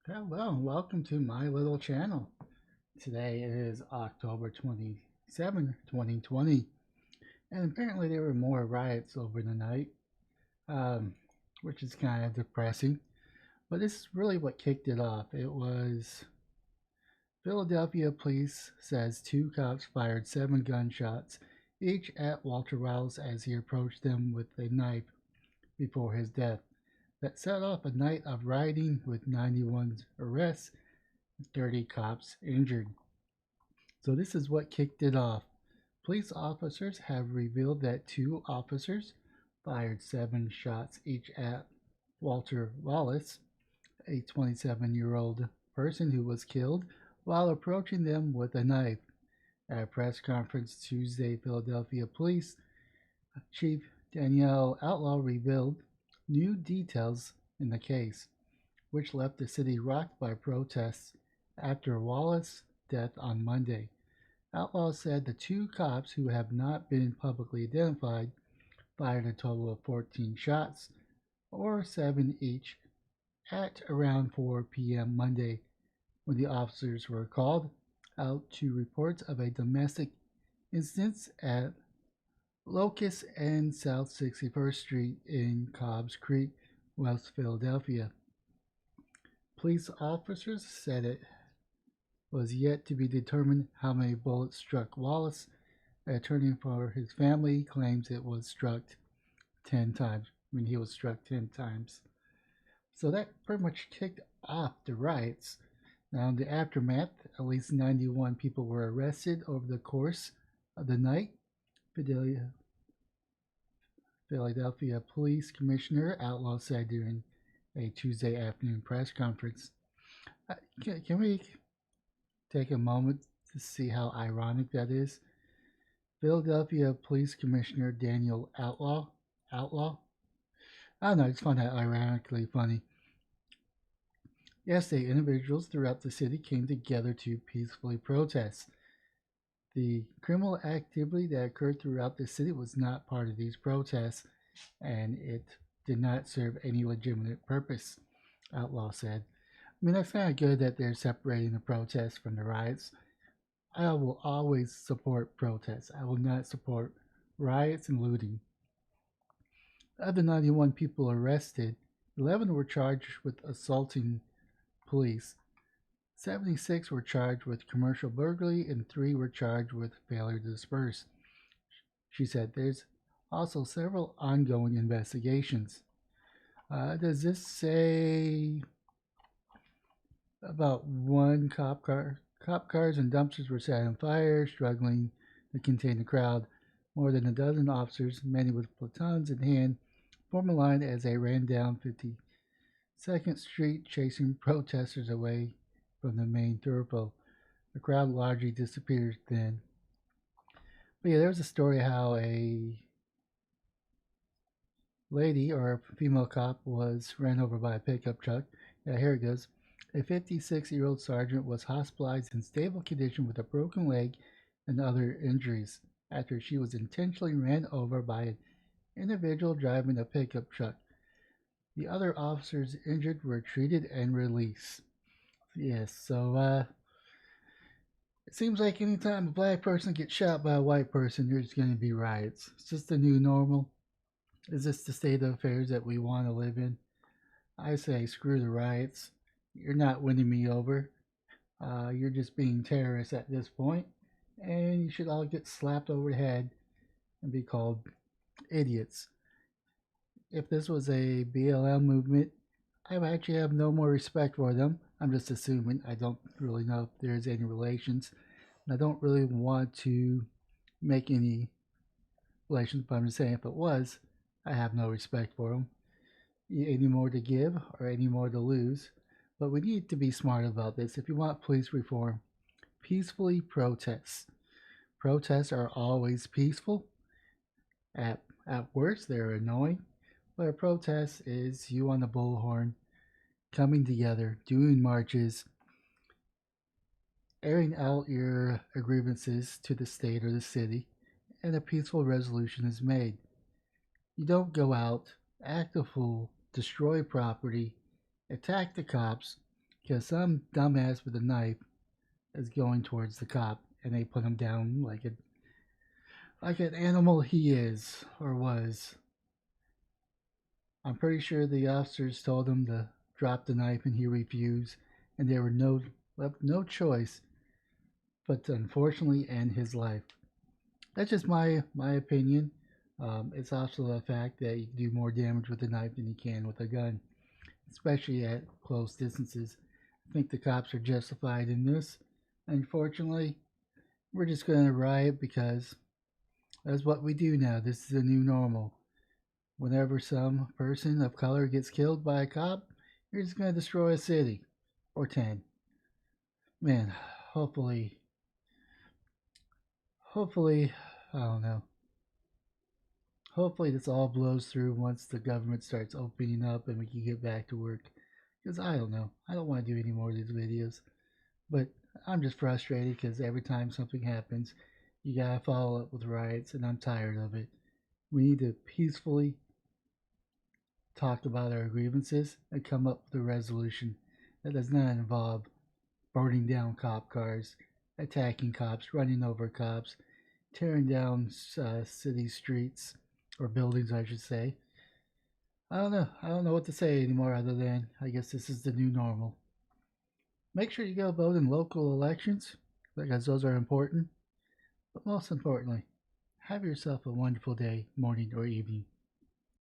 Hello, and welcome to my little channel. Today is October 27, 2020, and apparently there were more riots over the night, um, which is kind of depressing. But this is really what kicked it off. It was Philadelphia police says two cops fired 7 gunshots, each at Walter Wallace as he approached them with a knife before his death. That set off a night of rioting with 91 arrests, 30 cops injured. So this is what kicked it off. Police officers have revealed that two officers fired 7 shots each at Walter Wallace, a 27-year-old person who was killed while approaching them with a knife. At a press conference Tuesday, Philadelphia Police Chief Danielle Outlaw revealed new details in the case, which left the city rocked by protests after Wallace's death on Monday. Outlaw said the two cops, who have not been publicly identified, fired a total of 14 shots, or 7 each, at around 4 p.m. Monday when the officers were called out to reports of a domestic incident at Locust and South 61st Street in Cobbs Creek, West Philadelphia. Police officers said it was yet to be determined how many bullets struck Wallace. An attorney for his family claims it was struck 10 times. He was struck 10 times. So that pretty much kicked off the riots. Now, in the aftermath, at least 91 people were arrested over the course of the night. Philadelphia Police Commissioner Outlaw said during a Tuesday afternoon press conference. Can we take a moment to see how ironic that is? Philadelphia Police Commissioner Daniel Outlaw. I don't know, I just find that ironically funny. Yesterday, individuals throughout the city came together to peacefully protest. The criminal activity that occurred throughout the city was not part of these protests, and it did not serve any legitimate purpose, Outlaw said. That's kind of good that they're separating the protests from the riots. I will always support protests. I will not support riots and looting. Of the 91 people arrested, 11 were charged with assaulting police. 76 were charged with commercial burglary and 3 were charged with failure to disperse. She said there's also several ongoing investigations. Does this say about one cop car? Cop cars and dumpsters were set on fire, struggling to contain the crowd. More than a dozen officers, many with batons in hand, formed a line as they ran down 52nd Street, chasing protesters away from the main thoroughfare. The crowd largely disappeared then. But yeah, there was a story how a lady or a female cop was ran over by a pickup truck. Yeah, here it goes. A 56-year-old sergeant was hospitalized in stable condition with a broken leg and other injuries after she was intentionally ran over by an individual driving a pickup truck. The other officers injured were treated and released. Yes, so it seems like anytime a black person gets shot by a white person, there's going to be riots. It's just the new normal. Is this the state of affairs that we want to live in? I say screw the riots. You're not winning me over. You're just being terrorists at this point, and you should all get slapped over the head and be called idiots. If this was a BLM movement, I actually have no more respect for them. I'm just assuming. I don't really know if there's any relations. And I don't really want to make any relations, but I'm just saying if it was, I have no respect for them. Any more to give or any more to lose. But we need to be smart about this. If you want police reform, peacefully protest. Protests are always peaceful. At worst, they're annoying. But a protest is you on the bullhorn coming together, doing marches, airing out your grievances to the state or the city, and a peaceful resolution is made. You don't go out, act a fool, destroy property, attack the cops, because some dumbass with a knife is going towards the cop, and they put him down like an animal he is or was. I'm pretty sure the officers told him to drop the knife, and he refused, and there were left no choice but to unfortunately end his life. That's just my opinion. It's also a fact that you can do more damage with a knife than you can with a gun, especially at close distances. I think the cops are justified in this. Unfortunately, we're just going to riot because that's what we do now. This is the new normal. Whenever some person of color gets killed by a cop, you're just going to destroy a city or 10. Man, hopefully, hopefully, I don't know. Hopefully, this all blows through once the government starts opening up and we can get back to work. Because I don't know. I don't want to do any more of these videos. But I'm just frustrated because every time something happens, you gotta follow up with riots, and I'm tired of it. We need to peacefully talk about our grievances and come up with a resolution that does not involve burning down cop cars, attacking cops, running over cops, tearing down city streets or buildings, I should say. I don't know. I don't know what to say anymore other than I guess this is the new normal. Make sure you go vote in local elections because those are important. But most importantly, have yourself a wonderful day, morning, or evening.